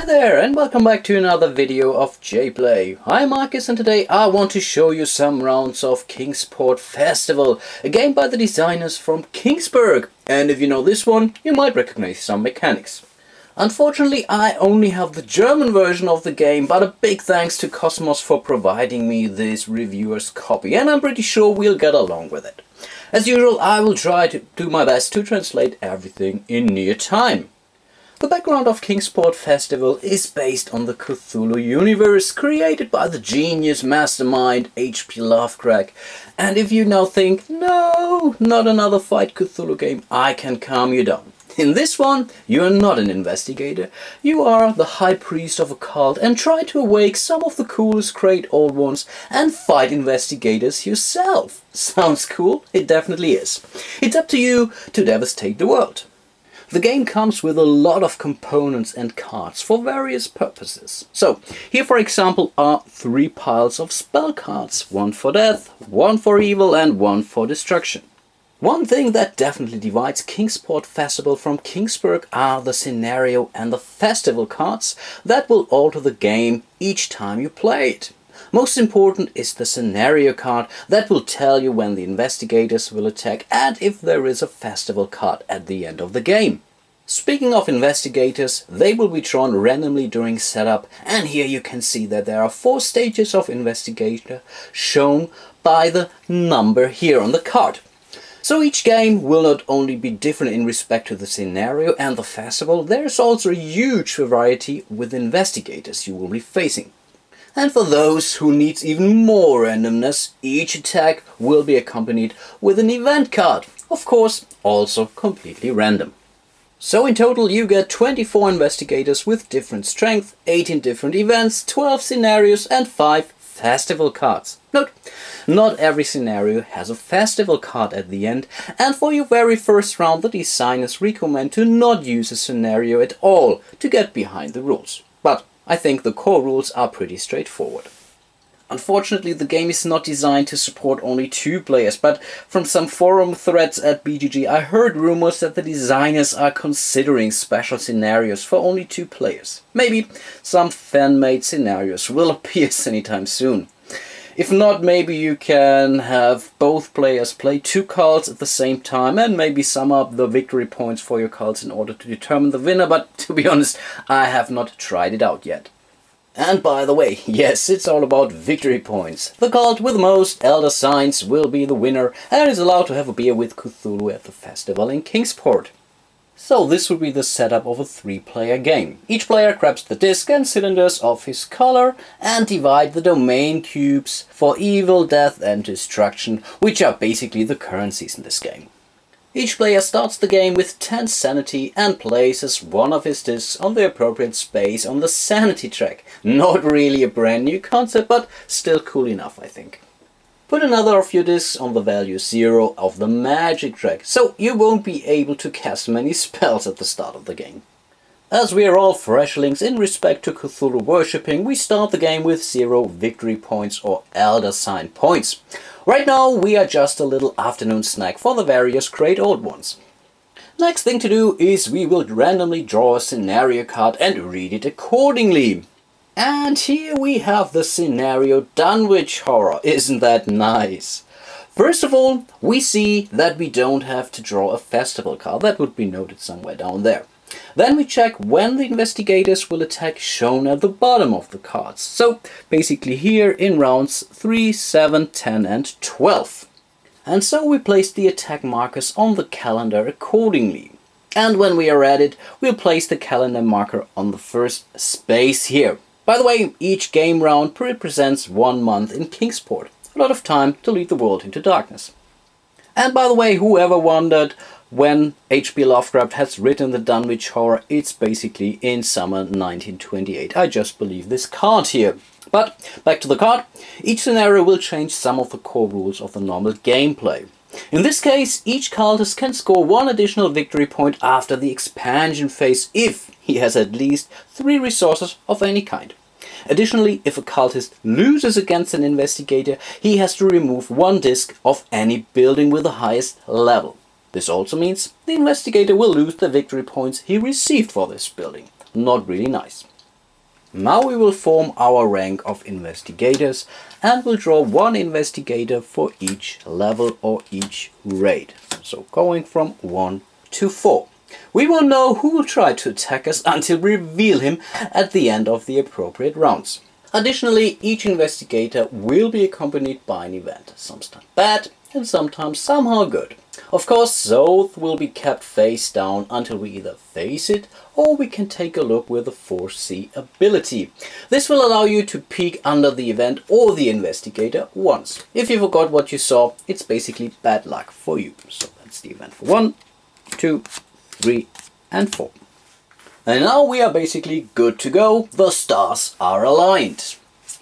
there, and welcome back to another video of jPlay. I'm Marcus, and today I want to show you some rounds of Kingsport Festival, a game by the designers from Kingsburg. And if you know this one, you might recognize some mechanics. Unfortunately, I only have the German version of the game, but a big thanks to Cosmos for providing me this reviewer's copy, and I'm pretty sure we'll get along with it. As usual, I will try to do my best to translate everything in near time. The background of Kingsport Festival is based on the Cthulhu universe created by the genius mastermind H.P. Lovecraft. And if you now think, no, not another Fight Cthulhu game, I can calm you down. In this one, you are not an investigator, you are the high priest of a cult and try to awake some of the coolest great old ones and fight investigators yourself. Sounds cool? It definitely is. It's up to you to devastate the world. The game comes with a lot of components and cards for various purposes. So, here for example are 3 piles of spell cards, one for death, one for evil and one for destruction. One thing that definitely divides Kingsport Festival from Kingsburg are the scenario and the festival cards that will alter the game each time you play it. Most important is the scenario card that will tell you when the investigators will attack and if there is a festival card at the end of the game. Speaking of investigators, they will be drawn randomly during setup, and here you can see that there are 4 stages of investigator shown by the number here on the card. So each game will not only be different in respect to the scenario and the festival, there is also a huge variety with investigators you will be facing. And for those who need even more randomness, each attack will be accompanied with an event card, of course also completely random. So in total you get 24 investigators with different strength, 18 different events, 12 scenarios and 5 festival cards. Note, not every scenario has a festival card at the end, and for your very first round the designers recommend to not use a scenario at all to get behind the rules. But I think the core rules are pretty straightforward. Unfortunately, the game is not designed to support only 2 players, but from some forum threads at BGG I heard rumors that the designers are considering special scenarios for only 2 players. Maybe some fan-made scenarios will appear anytime soon. If not, maybe you can have both players play 2 cards at the same time and maybe sum up the victory points for your cards in order to determine the winner, but to be honest, I have not tried it out yet. And by the way, yes, it's all about victory points. The cult with the most elder signs will be the winner and is allowed to have a beer with Cthulhu at the festival in Kingsport. So this would be the setup of a 3-player game. Each player grabs the disc and cylinders of his color and divide the domain cubes for evil, death and destruction, which are basically the currencies in this game. Each player starts the game with 10 sanity and places one of his discs on the appropriate space on the sanity track. Not really a brand new concept, but still cool enough, I think. Put another of your discs on the value 0 of the magic track, so you won't be able to cast many spells at the start of the game. As we are all freshlings in respect to Cthulhu worshipping, we start the game with 0 victory points or elder sign points. Right now we are just a little afternoon snack for the various great old ones. Next thing to do is we will randomly draw a scenario card and read it accordingly. And here we have the scenario Dunwich Horror. Isn't that nice? First of all, we see that we don't have to draw a festival card. That would be noted somewhere down there. Then we check when the investigators will attack, shown at the bottom of the cards. So basically here in rounds 3, 7, 10 and 12. And so we place the attack markers on the calendar accordingly. And when we are at it, we'll place the calendar marker on the first space here. By the way, each game round represents 1 month in Kingsport. A lot of time to lead the world into darkness. And by the way, whoever wondered when H.P. Lovecraft has written the Dunwich Horror, it's basically in summer 1928. I just believe this card here. But back to the card. Each scenario will change some of the core rules of the normal gameplay. In this case, each cultist can score 1 additional victory point after the expansion phase if he has at least 3 resources of any kind. Additionally, if a cultist loses against an investigator, he has to remove 1 disc of any building with the highest level. This also means the investigator will lose the victory points he received for this building. Not really nice. Now we will form our rank of investigators and will draw one investigator for each level or each raid. So going from 1 to 4. We will know who will try to attack us until we reveal him at the end of the appropriate rounds. Additionally, each investigator will be accompanied by an event, sometimes bad and sometimes somehow good. Of course, both will be kept face down until we either face it or we can take a look with the 4C ability. This will allow you to peek under the event or the investigator once. If you forgot what you saw, it's basically bad luck for you. So that's the event for 1, 2, 3 and 4. And now we are basically good to go. The stars are aligned.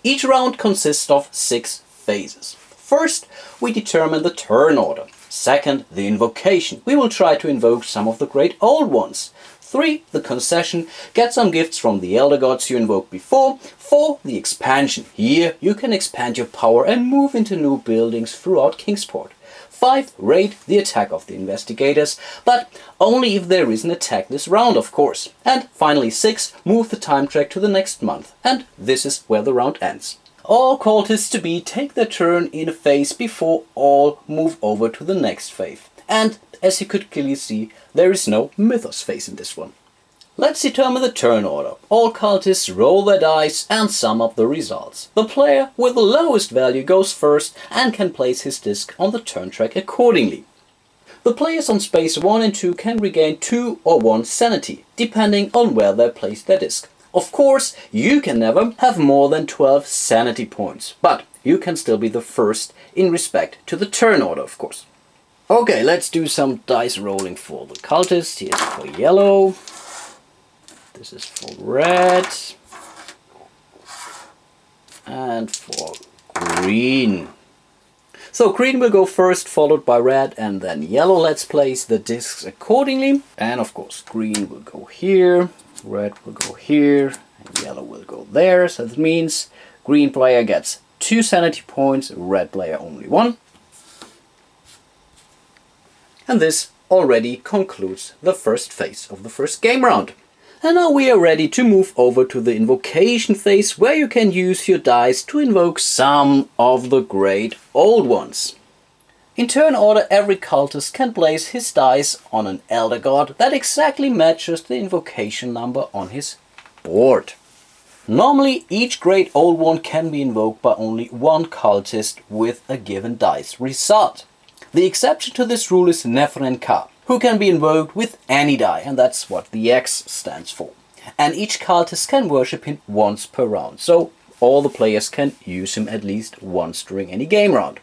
Each round consists of 6 phases. First, we determine the turn order. Second, the invocation. We will try to invoke some of the great old ones. 3, the concession. Get some gifts from the elder gods you invoked before. 4, the expansion. Here you can expand your power and move into new buildings throughout Kingsport. 5, raid, the attack of the investigators, but only if there is an attack this round, of course. And finally 6, move the time track to the next month. And this is where the round ends. All cultists to be take their turn in a phase before all move over to the next phase. And as you could clearly see, there is no mythos phase in this one. Let's determine the turn order. All cultists roll their dice and sum up the results. The player with the lowest value goes first and can place his disc on the turn track accordingly. The players on space 1 and 2 can regain 2 or 1 sanity, depending on where they place their disc. Of course, you can never have more than 12 sanity points, but you can still be the first in respect to the turn order, of course. Okay, let's do some dice rolling for the cultist. Here's for yellow. This is for red. And for green. So green will go first, followed by red and then yellow. Let's place the discs accordingly. And of course, green will go here. Red will go here, and yellow will go there. So that means green player gets 2 sanity points, red player only 1. And this already concludes the first phase of the first game round. And now we are ready to move over to the invocation phase, where you can use your dice to invoke some of the great old ones. In turn order, every cultist can place his dice on an elder god that exactly matches the invocation number on his board. Normally, each great old one can be invoked by only one cultist with a given dice result. The exception to this rule is Nefrenka, who can be invoked with any die, and that's what the X stands for. And each cultist can worship him once per round, so all the players can use him at least once during any game round.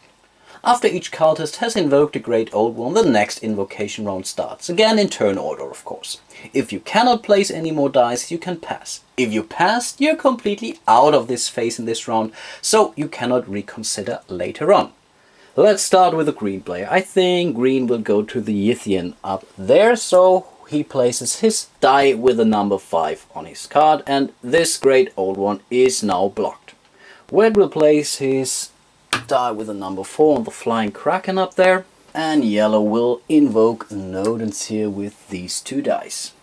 After each cultist has invoked a great old one, the next invocation round starts, again in turn order of course. If you cannot place any more dice, you can pass. If you pass, you're completely out of this phase in this round, so you cannot reconsider later on. Let's start with the green player. I think green will go to the Yithian up there, so he places his die with the number 5 on his card, and this great old one is now blocked. Red will place his die with the number 4 on the flying kraken up there, and yellow will invoke Nodens here with these 2 dice.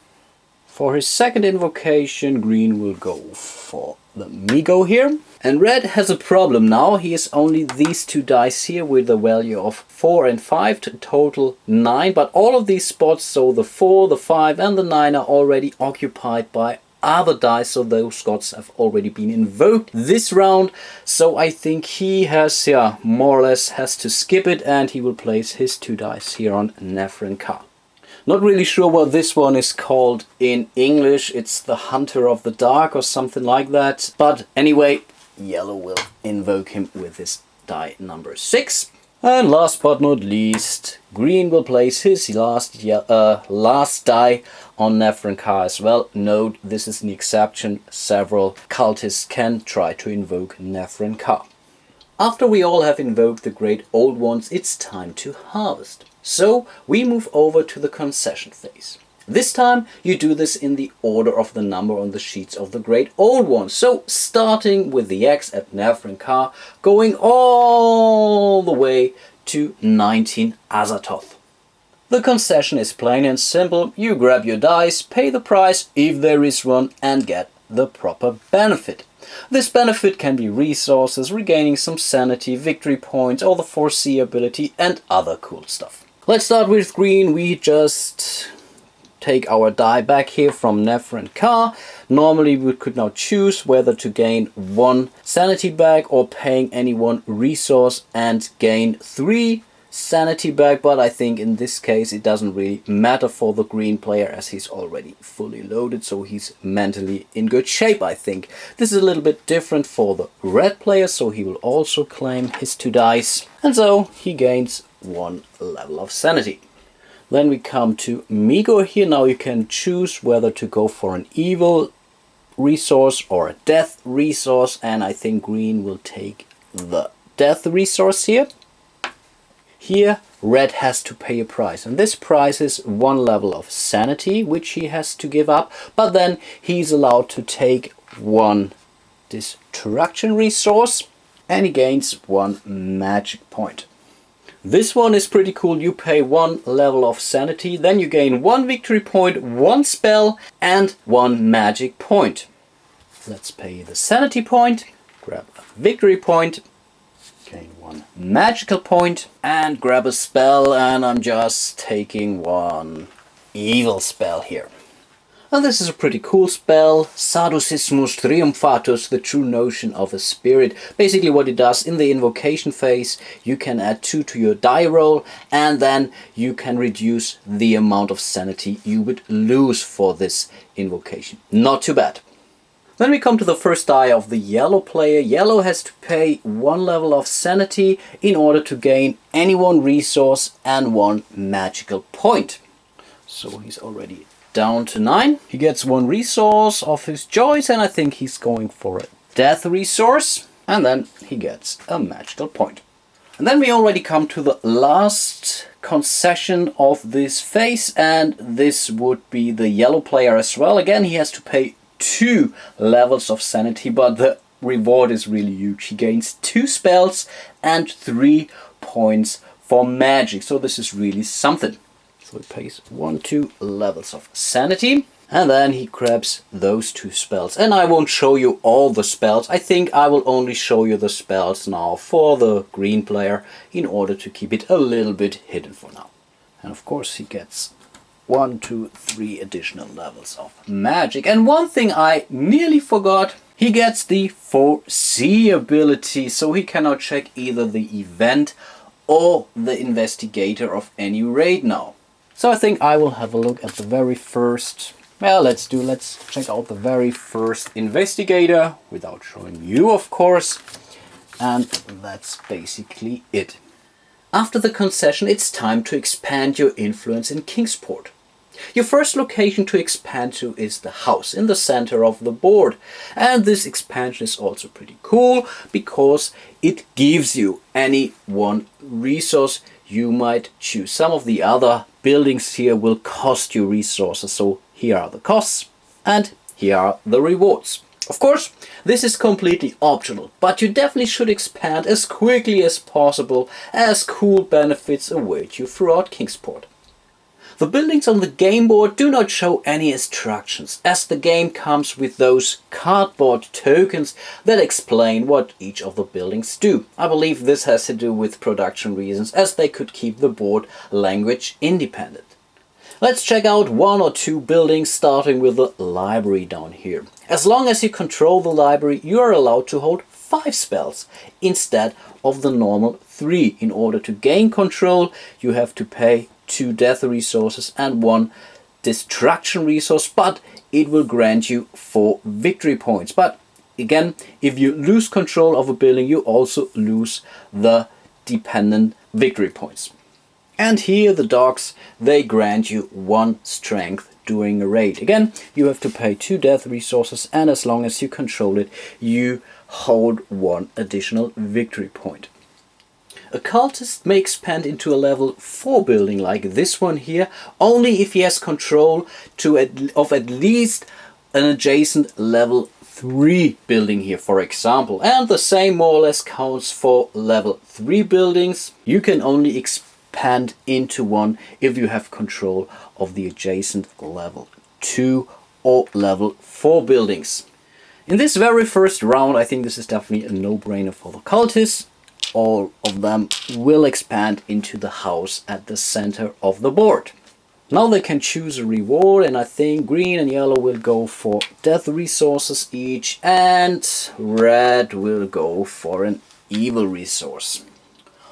For his second invocation, green will go for the Migo here, and red has a problem now. He has only these 2 dice here with a value of 4 and 5 to total 9, but all of these spots, so the 4, the 5 and the 9, are already occupied by other dice, so those gods have already been invoked this round. So I think he has, more or less has to skip it, and he will place his 2 dice here on Nefrenka. Not really sure what this one is called in English. It's the Hunter of the Dark or something like that. But anyway, yellow will invoke him with his die number 6. And last but not least, green will place his last die on Nefrenka as well. Note, this is an exception. Several cultists can try to invoke Nefrenka. After we all have invoked the great old ones, it's time to harvest. So we move over to the concession phase. This time you do this in the order of the number on the sheets of the great old ones. So starting with the X at Nefrenka, going all the way to 19 Azathoth. The concession is plain and simple. You grab your dice, pay the price if there is one, and get the proper benefit. This benefit can be resources, regaining some sanity, victory points, or the foreseeability and other cool stuff. Let's start with green. We just take our die back here from Nefer and Ka. Normally we could now choose whether to gain 1 sanity back or paying any 1 resource and gain 3 sanity back, but I think in this case it doesn't really matter for the green player as he's already fully loaded, so he's mentally in good shape, I think. This is a little bit different for the red player, so he will also claim his 2 dice, and so he gains 1 level of sanity. Then we come to Migo here. Now you can choose whether to go for an evil resource or a death resource, and I think green will take the death resource here. Here red has to pay a price, and this price is 1 level of sanity which he has to give up, but then he's allowed to take 1 destruction resource and he gains 1 magic point. This one is pretty cool. You pay 1 level of sanity, then you gain 1 victory point, 1 spell and 1 magic point. Let's pay the sanity point, grab a victory point, gain 1 magical point and grab a spell, and I'm just taking 1 evil spell here. And this is a pretty cool spell, Sadducismus Triumphatus, the true notion of a spirit. Basically what it does in the invocation phase, you can add 2 to your die roll and then you can reduce the amount of sanity you would lose for this invocation. Not too bad. Then we come to the first die of the yellow player. Yellow has to pay 1 level of sanity in order to gain any 1 resource and 1 magical point. So he's already down to 9. He gets 1 resource of his choice, and I think he's going for a death resource, and then he gets a magical point. And then we already come to the last concession of this phase, and this would be the yellow player as well. Again, he has to pay 2 levels of sanity, but the reward is really huge. He gains 2 spells and 3 points for magic, so this is really something. So he pays 2 levels of sanity, and then he grabs those 2 spells. And I won't show you all the spells. I think I will only show you the spells now for the green player in order to keep it a little bit hidden for now. And of course he gets 1, 2, 3 additional levels of magic. And one thing I nearly forgot, he gets the foreseeability, so he can now check either the event or the investigator of any raid now. So I think I will have a look at the very first, well, let's check out the very first investigator without showing you, of course. And that's basically it. After the concession, it's time to expand your influence in Kingsport. Your first location to expand to is the house in the center of the board. And this expansion is also pretty cool because it gives you any 1 resource you might choose. Some of the other buildings here will cost you resources, so here are the costs and here are the rewards. Of course, this is completely optional, but you definitely should expand as quickly as possible as cool benefits await you throughout Kingsport. The buildings on the game board do not show any instructions, as the game comes with those cardboard tokens that explain what each of the buildings do. I believe this has to do with production reasons, as they could keep the board language independent. Let's check out 1 or 2 buildings, starting with the library down here. As long as you control the library, you are allowed to hold 5 spells instead of the normal 3. In order to gain control, you have to pay 2 death resources and 1 destruction resource, but it will grant you 4 victory points. But again, if you lose control of a building, you also lose the dependent victory points. And here the dogs, they grant you 1 strength during a raid. Again, you have to pay 2 death resources, and as long as you control it, you hold 1 additional victory point. A cultist may expand into a level 4 building like this one here, only if he has control of at least an adjacent level 3 building here, for example. And the same more or less counts for level 3 buildings. You can only expand into one if you have control of the adjacent level 2 or level 4 buildings. In this very first round, I think this is definitely a no-brainer for the cultists. All of them will expand into the house at the center of the board. Now they can choose a reward, and I think green and yellow will go for death resources each, and red will go for an evil resource.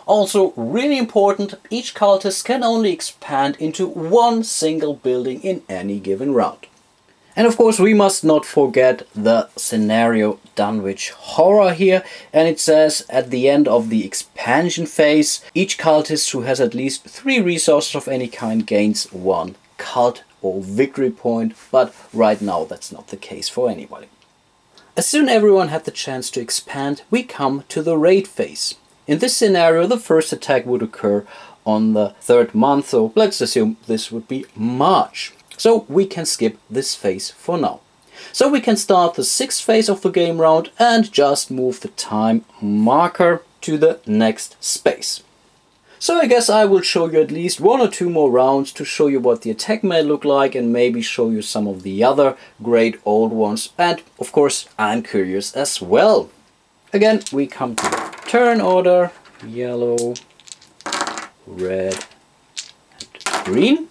Also, really important, each cultist can only expand into one single building in any given round. And of course we must not forget the scenario Dunwich Horror here, and it says at the end of the expansion phase, each cultist who has at least 3 resources of any kind gains 1 cult or victory point, but right now that's not the case for anybody. As soon as everyone had the chance to expand, we come to the raid phase. In this scenario, the first attack would occur on the 3rd month, so let's assume this would be March. So we can skip this phase for now. So we can start the 6th phase of the game round and just move the time marker to the next space. So I guess I will show you at least 1 or 2 more rounds to show you what the attack may look like, and maybe show you some of the other great old ones. And of course I'm curious as well. Again, we come to the turn order: yellow, red and green.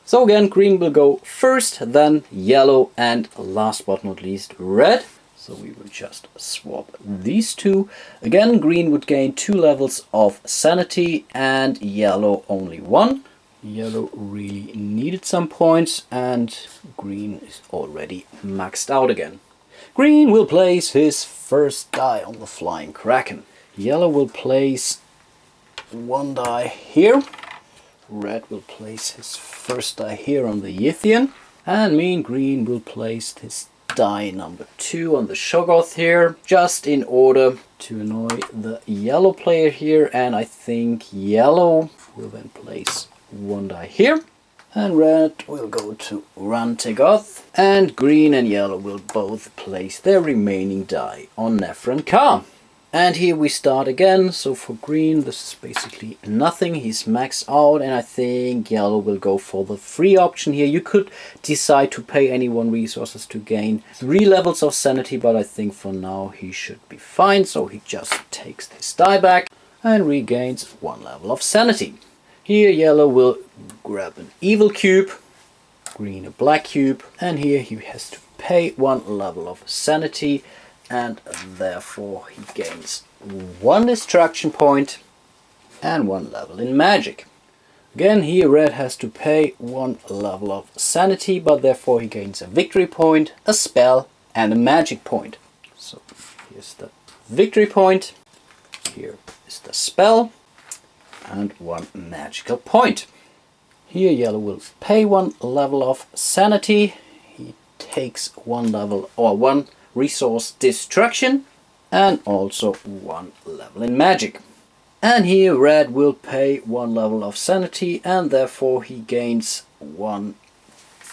So again, green will go first, then yellow, and last but not least red. So we will just swap these two. Again, green would gain 2 levels of sanity and yellow only 1. Yellow really needed some points, and green is already maxed out again. Green will place his first die on the Flying Kraken. Yellow will place 1 die here. Red will place his first die here on the Yithian. And me and green will place his die number 2 on the Shoggoth here, just in order to annoy the yellow player here. And I think yellow will then place 1 die here. And red will go to Rantegoth, and green and yellow will both place their remaining die on Nephron Ka. And here we start again. So for green this is basically nothing, he's maxed out, and I think yellow will go for the free option here. You could decide to pay any 1 resources to gain 3 levels of sanity, but I think for now he should be fine. So he just takes his die back and regains 1 level of sanity. Here yellow will grab an evil cube, green a black cube, and here he has to pay 1 level of sanity, and therefore he gains 1 destruction point and 1 level in magic. Again, here red has to pay 1 level of sanity, but therefore he gains a victory point, a spell, and a magic point. So here's the victory point, here is the spell, and 1 magical point. Here yellow will pay 1 level of sanity. He takes 1 level or 1 resource destruction, and also 1 level in magic. And here red will pay 1 level of sanity, and therefore he gains 1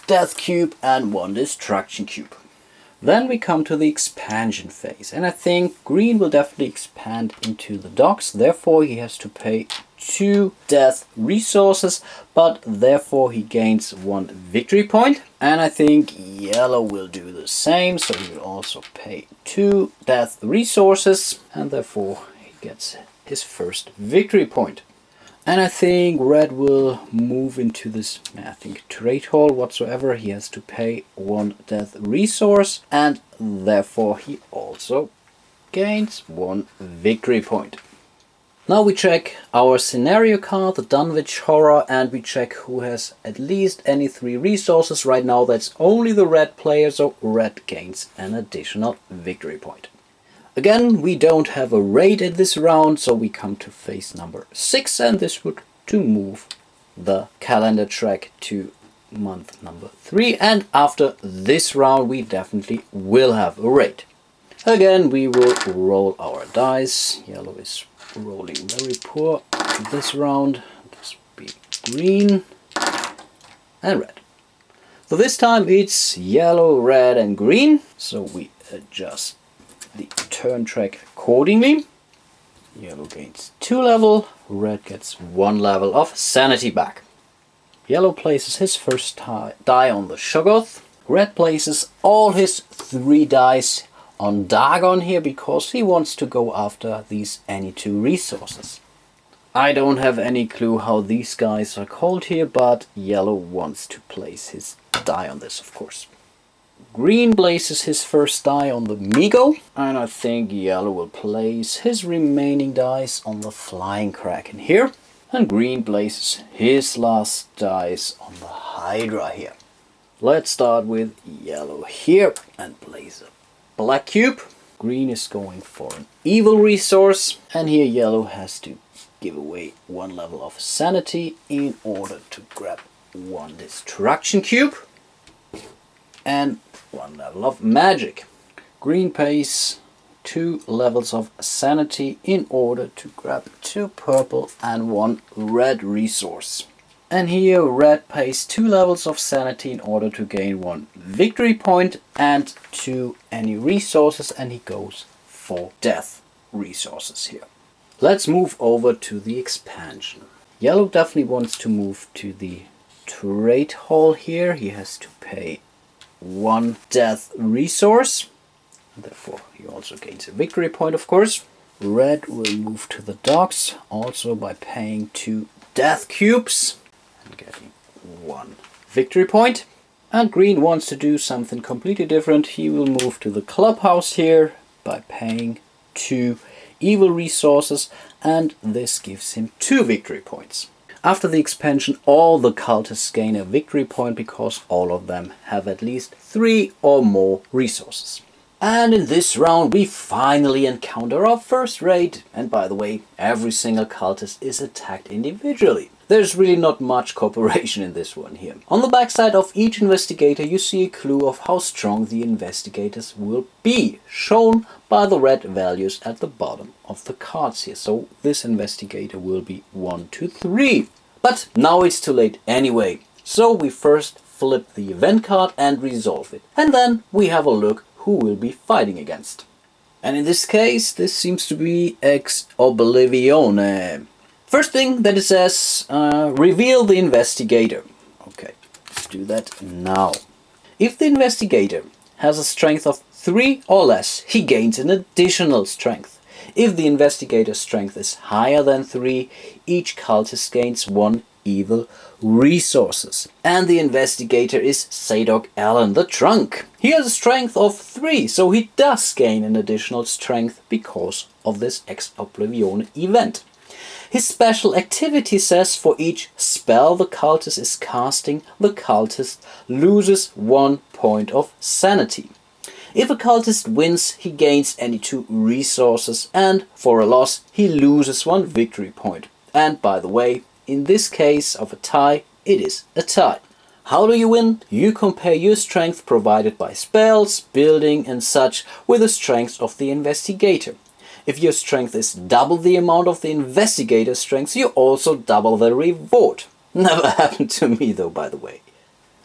death cube and 1 destruction cube. Then we come to the expansion phase, and I think green will definitely expand into the docks, therefore he has to pay 2 death resources, but therefore he gains 1 victory point. And I think yellow will do the same, so he will also pay 2 death resources, and therefore he gets his first victory point. And I think red will move into this, I think, trade hall whatsoever. He has to pay 1 death resource, and therefore he also gains 1 victory point. Now we check our scenario card, the Dunwich Horror, and we check who has at least any 3 resources. Right now that's only the red player, so red gains an additional victory point. Again, we don't have a raid in this round, so we come to phase number 6, and this would to move the calendar track to month number 3, and after this round we definitely will have a raid. Again, we will roll our dice. Yellow is rolling very poor this round. This will be green and red. So this time it's yellow, red and green, so we adjust the turn track accordingly. Yellow gains 2 level, red gets 1 level of sanity back. Yellow places his first die on the Shoggoth. Red places all his 3 dice on Dagon here because he wants to go after these any 2 resources. I don't have any clue how these guys are called here, but yellow wants to place his die on this, of course. Green places his first die on the Migo, and I think yellow will place his remaining dice on the Flying Kraken here. And green places his last dice on the Hydra here. Let's start with yellow here and place a black cube. Green is going for an evil resource, and here yellow has to give away 1 level of sanity in order to grab 1 destruction cube and 1 level of magic. Green pays 2 levels of sanity in order to grab 2 purple and 1 red resource. And here red pays 2 levels of sanity in order to gain 1 victory point and 2 any resources, and he goes for death resources here. Let's move over to the expansion. Yellow definitely wants to move to the trade hall here. He has to pay 1 death resource. Therefore, he also gains a victory point, of course. Red will move to the docks, also by paying 2 death cubes and getting 1 victory point. And green wants to do something completely different. He will move to the clubhouse here by paying 2 evil resources, and this gives him 2 victory points. After the expansion, all the cultists gain a victory point because all of them have at least 3 or more resources. And in this round we finally encounter our first raid. And by the way, every single cultist is attacked individually. There's really not much cooperation in this one here. On the backside of each investigator you see a clue of how strong the investigators will be, shown by the red values at the bottom of the cards here. So this investigator will be 1, 2, 3. But now it's too late anyway. So we first flip the event card and resolve it. And then we have a look who will be fighting against. And in this case, this seems to be Ex Oblivione. First thing that it says, reveal the investigator. Okay, let's do that now. If the investigator has a strength of 3 or less, he gains an additional strength. If the investigator's strength is higher than 3, each cultist gains 1 evil resources. And the investigator is Zadok Allen, the Trunk. He has a strength of 3, so he does gain an additional strength because of this Ex Oblivione event. His special activity says for each spell the cultist is casting, the cultist loses 1 point of sanity. If a cultist wins, he gains any 2 resources, and for a loss, he loses 1 victory point. And by the way, in this case of a tie, it is a tie. How do you win? You compare your strength provided by spells, building and such with the strength of the investigator. If your strength is double the amount of the investigator's strength, you also double the reward. Never happened to me though, by the way.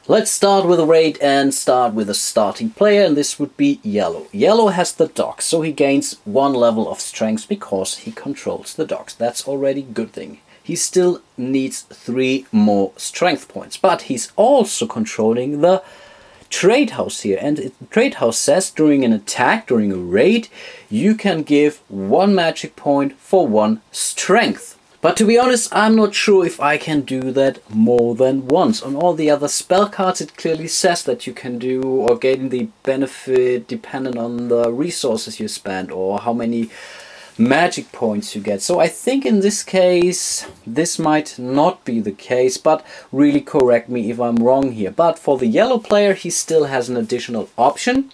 Let's start with a raid and start with a starting player, and this would be yellow. Yellow has the docks, so he gains 1 level of strength because he controls the docks. That's already a good thing. He still needs 3 more strength points, but he's also controlling the trade house here. And the trade house says during an attack, during a raid, you can give 1 magic point for 1 strength. But to be honest, I'm not sure if I can do that more than once. On all the other spell cards it clearly says that you can do or gain the benefit dependent on the resources you spend or how many magic points you get. So I think in this case this might not be the case, but really correct me if I'm wrong here. But for the yellow player he still has an additional option,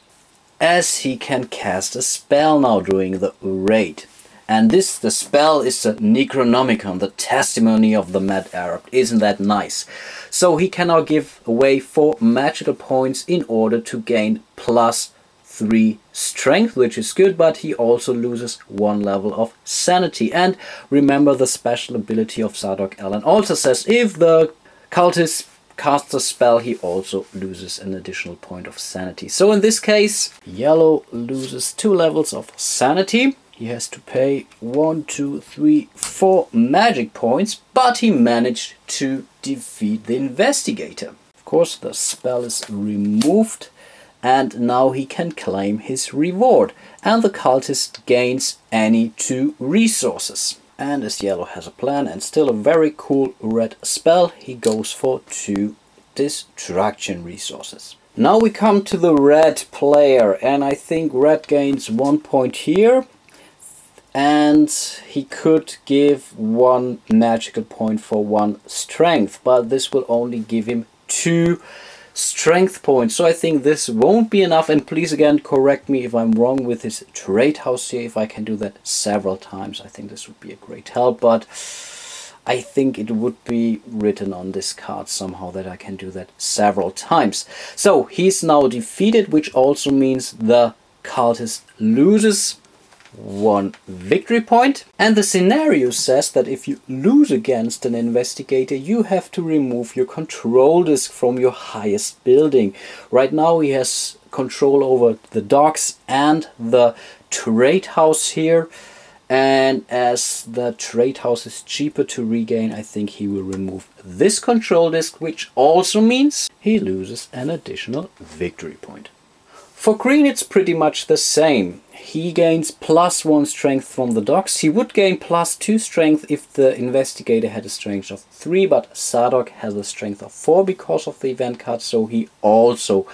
as he can cast a spell now during the raid. And the spell is the Necronomicon, the testimony of the Mad Arab. Isn't that nice? So he can now give away 4 magical points in order to gain +3 strength, which is good, but he also loses 1 level of sanity. And remember, the special ability of Zadok Allen also says if the cultist casts a spell, he also loses an additional point of sanity. So in this case, yellow loses 2 levels of sanity. He has to pay 1, 2, 3, 4 magic points, but he managed to defeat the investigator. Of course the spell is removed, and now he can claim his reward, and the cultist gains any 2 resources. And as yellow has a plan and still a very cool red spell, he goes for 2 destruction resources. Now we come to the red player, and I think red gains 1 point here, and he could give 1 magical point for 1 strength, but this will only give him 2 strength points. So I think this won't be enough, and please again correct me if I'm wrong with his trade house here. If I can do that several times, I think this would be a great help, but I think it would be written on this card somehow that I can do that several times. So he's now defeated, which also means the cultist loses 1 victory point. And the scenario says that if you lose against an investigator, you have to remove your control disk from your highest building. Right now he has control over the docks and the trade house here, and as the trade house is cheaper to regain, I think he will remove this control disk, which also means he loses an additional victory point. For green it's pretty much the same. He gains +1 strength from the docks. He would gain +2 strength if the investigator had a strength of 3, but Sadok has a strength of 4 because of the event card, so he also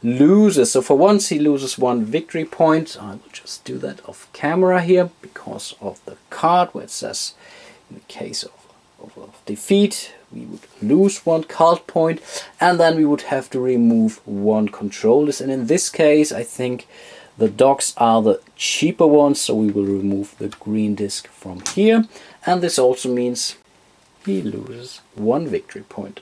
loses. So for once he loses 1 victory point. I will just do that off camera here because of the card where it says in the case of defeat we would lose 1 cult point, and then we would have to remove 1 control disk. And in this case I think the docks are the cheaper ones, so we will remove the green disk from here, and this also means he loses 1 victory point.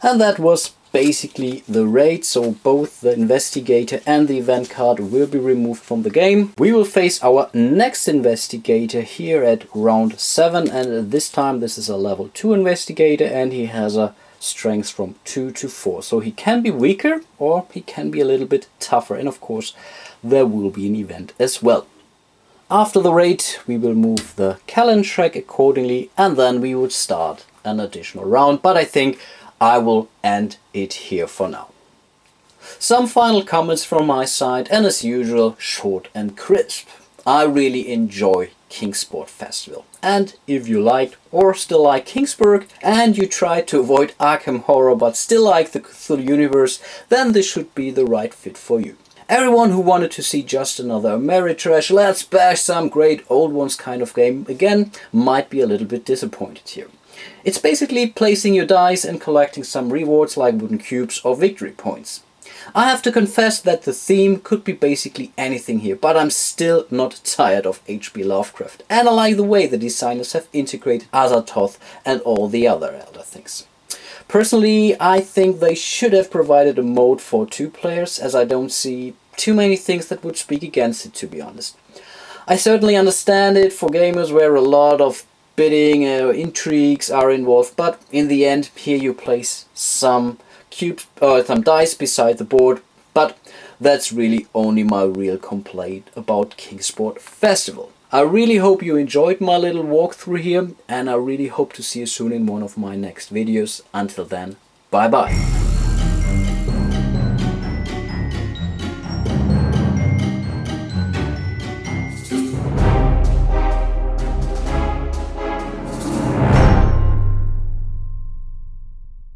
And that was basically the raid, so both the investigator and the event card will be removed from the game. We will face our next investigator here at round 7, and this time this is a level 2 investigator, and he has a strength from 2 to 4, so he can be weaker or he can be a little bit tougher, and of course there will be an event as well. After the raid we will move the calendar track accordingly, and then we would start an additional round, but I think I will end it here for now. Some final comments from my side, and as usual, short and crisp. I really enjoy Kingsport Festival, and if you liked or still like Kingsburg and you try to avoid Arkham Horror but still like the Cthulhu universe, then this should be the right fit for you. Everyone who wanted to see just another Ameritrash, let's bash some great old ones kind of game again might be a little bit disappointed here. It's basically placing your dice and collecting some rewards like wooden cubes or victory points. I have to confess that the theme could be basically anything here, but I'm still not tired of H.P. Lovecraft, and I like the way the designers have integrated Azathoth and all the other elder things. Personally, I think they should have provided a mode for 2 players, as I don't see too many things that would speak against it, to be honest. I certainly understand it for gamers where a lot of bidding intrigues are involved, but in the end here you place some cubes or some dice beside the board, but that's really only my real complaint about Kingsport Festival. I really hope you enjoyed my little walkthrough here, and I really hope to see you soon in one of my next videos. Until then, bye bye.